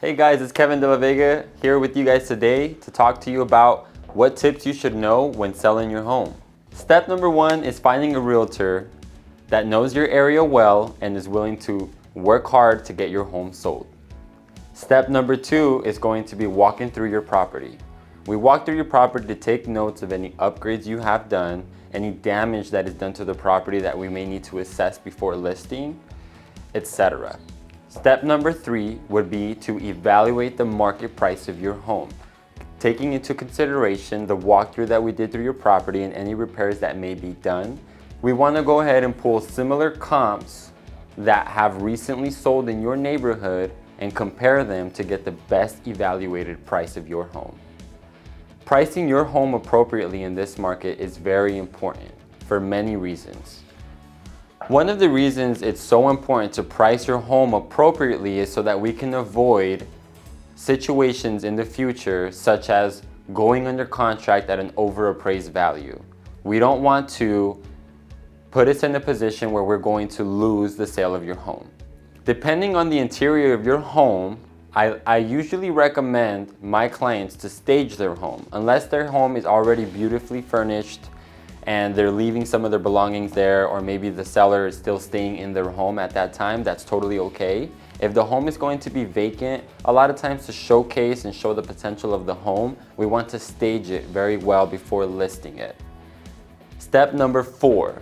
Hey guys, it's Kevin de LaVega here with you guys today to talk to you about what tips you should know when selling your home. Step number one is finding a realtor that knows your area well and is willing to work hard to get your home sold. Step number two is going to be walking through your property. We walk through your property to take notes of any upgrades you have done, any damage that is done to the property that we may need to assess before listing, etc. Step number three would be to evaluate the market price of your home. Taking into consideration the walkthrough that we did through your property and any repairs that may be done, we want to go ahead and pull similar comps that have recently sold in your neighborhood and compare them to get the best evaluated price of your home. Pricing your home appropriately in this market is very important for many reasons. One of the reasons it's so important to price your home appropriately is so that we can avoid situations in the future such as going under contract at an overappraised value. We don't want to put us in a position where we're going to lose the sale of your home. Depending on the interior of your home, I usually recommend my clients to stage their home. Unless their home is already beautifully furnished and they're leaving some of their belongings there, or maybe the seller is still staying in their home at that time, that's totally okay. If the home is going to be vacant, a lot of times to showcase and show the potential of the home, we want to stage it very well before listing it. Step number four,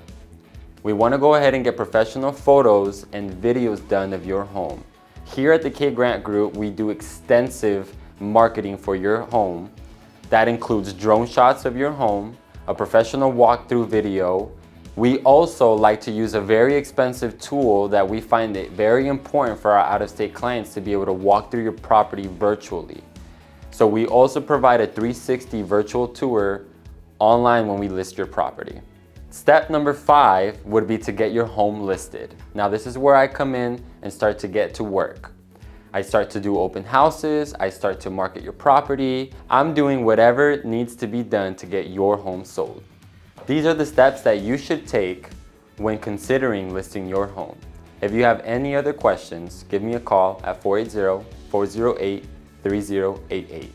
we want to go ahead and get professional photos and videos done of your home. Here at the K Grant Group, we do extensive marketing for your home. That includes drone shots of your home, a professional walkthrough video. We also like to use a very expensive tool that we find it very important for our out-of-state clients to be able to walk through your property virtually. So we also provide a 360 virtual tour online when we list your property. Step number five would be to get your home listed. Now this is where I come in and start to get to work. I start to do open houses, I start to market your property. I'm doing whatever needs to be done to get your home sold. These are the steps that you should take when considering listing your home. If you have any other questions, give me a call at 480-408-3088.